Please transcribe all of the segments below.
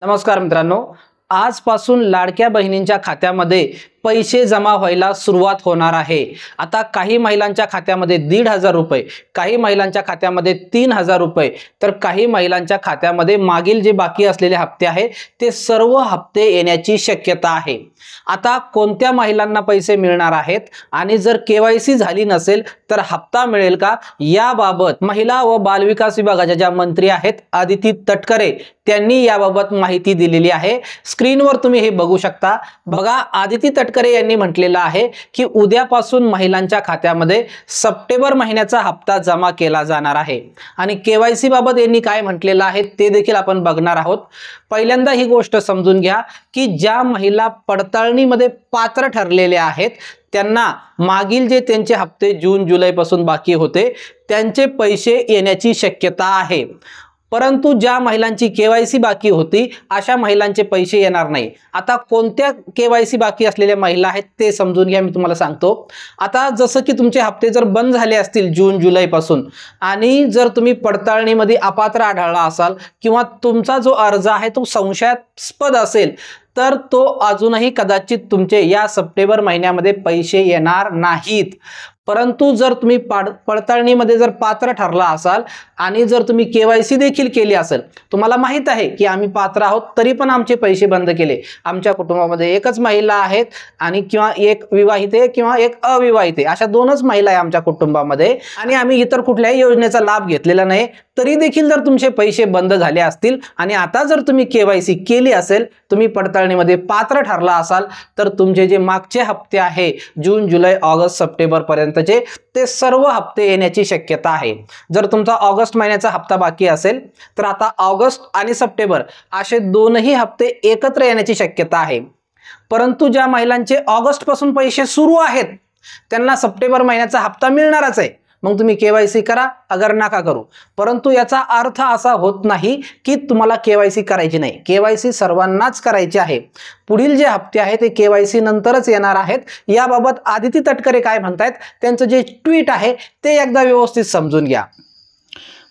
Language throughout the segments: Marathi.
नमस्कार मित्रांनो, आजपासून लाडक्या बहिणींच्या खात्यामध्ये पैसे जमा व्हायला सुरुवात होणार आहे। आता काही महिलांच्या खात्यामध्ये 1,500 रुपये, काही महिलांच्या खात्यामध्ये 3,000 रुपये, तर काही महिलांच्या खात्यामध्ये मागील जे बाकी असलेले हप्ते आहेत ते सर्व हप्ते येण्याची शक्यता आहे। आता कोणत्या महिलांना पैसे मिळणार आहेत आणि जर केवायसी झाली नसेल तर हप्ता मिळेल का, याबाबत महिला व बालविकास विभागाच्या ज्या मंत्री आहेत आदिती तटकरे त्यांनी याबाबत माहिती दिलेली आहे। स्क्रीनवर तुम्ही हे बघू शकता। बघा, आदिती तटकरे यांनी म्हटलेलं आहे की उद्यापासून महिलांच्या खात्यामध्ये सप्टेंबर महिन्याचा हप्ता जमा केला जाणार आहे आणि केवायसी बाबत यांनी काय म्हटलेलं आहे ते देखील आपण बघणार आहोत। पहिल्यांदा ही गोष्ट समजून घ्या की ज्या महिला पडताळणीमध्ये पात्र ठरलेल्या आहेत त्यांना मागील जे त्यांचे हप्ते जून जुलै पासून बाकी होते त्यांचे पैसे येण्याची शक्यता आहे, परंतु ज्या महिलांची केवायसी बाकी होती अशा महिलांचे पैसे येणार नाही। आता कोणत्या केवायसी बाकी असलेल्या महिला आहेत ते समजून घ्या, मी तुम्हाला सांगतो। आता जसं की तुमचे हप्ते जर बंद झाले असतील जून जुलै पासून आणि जर तुम्ही पडताळणीमध्ये अपात्र आढळला असाल किंवा तुमचा जो अर्ज आहे तो संशयास्पद असेल तर तो अजूनही कदाचित तुमचे या सप्टेंबर महिन्यामध्ये पैसे येणार नाहीत। परंतु जर तुम्ही पडताळणीमध्ये जर पात्र ठरला असाल आणि जर तुम्ही केवायसी देखील केली असेल, तुम्हाला माहित आहे की आम्ही पात्र आहोत तरी पण आमचे पैसे बंद केले, आमच्या कुटुंबामध्ये एकच महिला आहेत आणि किंवा एक विवाहिते किंवा एक अविवाहिते अशा दोनच महिला आहे आमच्या कुटुंबामध्ये आणि आम्ही इतर कुठल्याही योजनेचा लाभ घेतलेला नाही, तरी देखील जर तुमचे पैसे बंद झाले असतील आणि आता जर तुम्ही केवायसी केली असेल, तुम्ही पडताळणीमध्ये पात्र ठरला असाल तर तुमचे जे मागचे हप्ते आहे जून जुलै ऑगस्ट सप्टेंबर पर्यंतचे ते सर्व हप्ते येण्याची शक्यता आहे। जर तुमचा ऑगस्ट महिन्याचा हप्ता बाकी असेल तर आता ऑगस्ट आणि सप्टेंबर असे दोनही हप्ते एकत्र येण्याची शक्यता आहे। परंतु ज्या महिलांचे ऑगस्ट पासून पैसे सुरू आहेत त्यांना सप्टेंबर महिन्याचा हप्ता मिळणारच आहे, मग तुम्ही केवायसी करा अगर नका करू। परंतु याचा अर्थ असा होत नाही की तुम्हाला केवायसी करायची नाही, केवायसी सर्वांनाच करायची आहे। पुढील जे हप्ते आहेत ते केवायसी नंतरच येणार आहेत। याबाबत आदिती तटकरे काय म्हणतायत त्यांचं जे ट्विट आहे ते एकदा व्यवस्थित समजून घ्या।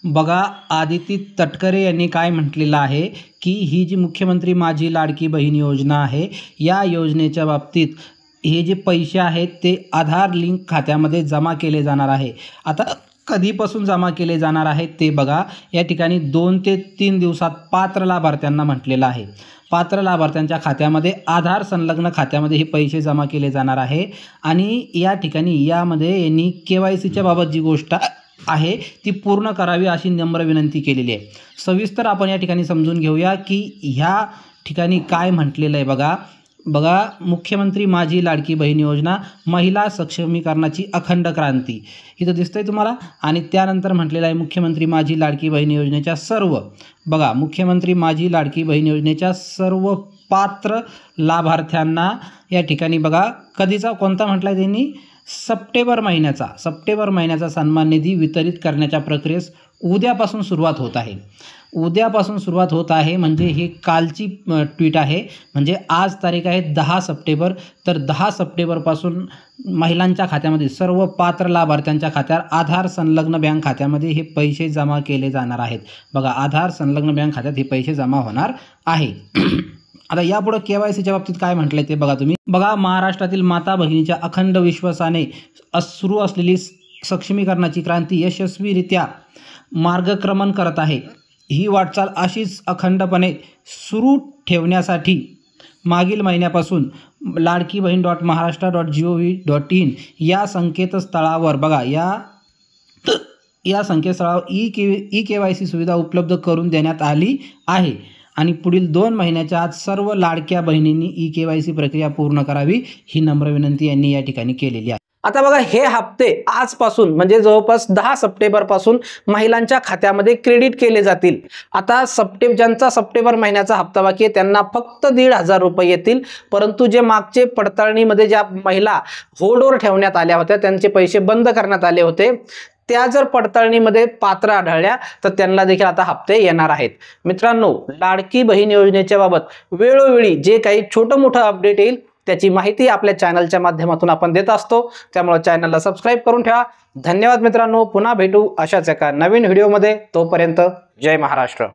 बघा, आदिती तटकरे यांनी काय म्हटलेलं आहे की ही जी मुख्यमंत्री माझी लाडकी बहीण योजना आहे या योजनेच्या बाबतीत हे जे पैसे आहेत ते आधार लिंक खात्यामध्ये जमा केले जाणार आहे। आता कधीपासून जमा केले जाणार आहेत ते बघा, या ठिकाणी 2 ते 3 दिवसात पात्र लाभार्थ्यांना म्हटलेलं आहे। पात्र लाभार्थ्यांच्या खात्यामध्ये आधार संलग्न खात्यामध्ये हे पैसे जमा केले जाणार आहे आणि या ठिकाणी यामध्ये यांनी केवायसीच्या बाबत जी गोष्ट आहे ती पूर्ण करावी अशी नम्र विनंती केलेली आहे। सविस्तर आपण या ठिकाणी समजून घेऊया की ह्या ठिकाणी काय म्हटलेलं आहे। बघा, मुख्यमंत्री माझी लाडकी बहीण योजना महिला सक्षमीकरणाची अखंड क्रांती इथं दिसतंय तुम्हाला आणि त्यानंतर म्हटलेलं आहे मुख्यमंत्री माझी लाडकी बहीण योजनेच्या मुख्यमंत्री माझी लाडकी बहीण योजनेच्या सर्व पात्र लाभार्थ्यांना या ठिकाणी बघा कधीचा कोणता म्हटलाय त्यांनी सप्टेंबर महिन्याचा सन्मान निधी वितरित करण्याच्या प्रक्रियेस उद्यापासून सुरुवात होत आहे। उद्यापासून सुरुवात होत आहे म्हणजे हे कालची ट्विट आहे, म्हणजे आज तारीख आहे 10 सप्टेंबर, तर 10 सप्टेंबरपासून महिलांच्या खात्यामध्ये सर्व पात्र लाभार्थ्यांच्या खात्यावर आधार संलग्न बँक खात्यामध्ये हे पैसे जमा केले जाणार आहेत। बघा, आधार संलग्न बँक खात्यात हे पैसे जमा होणार आहे। आता यापुढे केवायसीच्या बाबतीत काय म्हटलंय ते बघा तुम्ही। बघा, महाराष्ट्रातील माता भगिनीच्या अखंड विश्वासाने सुरू असलेली सक्षमीकरणाची क्रांती यशस्वीरित्या मार्गक्रमण करत आहे। ही वाटचाल अशीच अखंडपणे सुरू ठेवण्यासाठी मागील महिन्यापासून ladkibaheen.maharashtra.gov.in या संकेतस्थळावर बघा या संकेतस्थळावर ई केवायसी सुविधा उपलब्ध करून देण्यात आली आहे आणि पुढील 2 महिन्याच्या आत सर्व लाडक्या बहिणींनी ई केवायसी प्रक्रिया पूर्ण करावी ही नम्र विनंती यांनी या ठिकाणी केलेली आहे। आता बघा, हे हप्ते आजपासून म्हणजे जवळपास 10 सप्टेंबर पासून महिलांच्या खात्यामध्ये क्रेडिट केले जातील। आता ज्यांचा सप्टेंबर महिन्याचा हप्ता बाकी आहे त्यांना फक्त 1,500 रुपये येतील, परंतु जे मागचे पडताळणीमध्ये ज्या महिला होल्डवर ठेवण्यात आल्या होत्या त्यांचे पैसे बंद करण्यात आले होते त्या जर पडताळणीमध्ये पात्र आढळल्या तर त्यांना देखील आता हप्ते येणार आहेत। मित्रांनो, लाडकी बहीण योजनेच्या बाबत वेळोवेळी जे काही छोटं मोठं अपडेट येईल त्याची माहिती आपल्या चॅनलच्या माध्यमातून आपण देत असतो, त्यामुळे चॅनलला सबस्क्राइब करून ठेवा। धन्यवाद मित्रांनो, पुन्हा भेटू अशाच एका नवीन व्हिडिओमध्ये, तोपर्यंत जय महाराष्ट्र।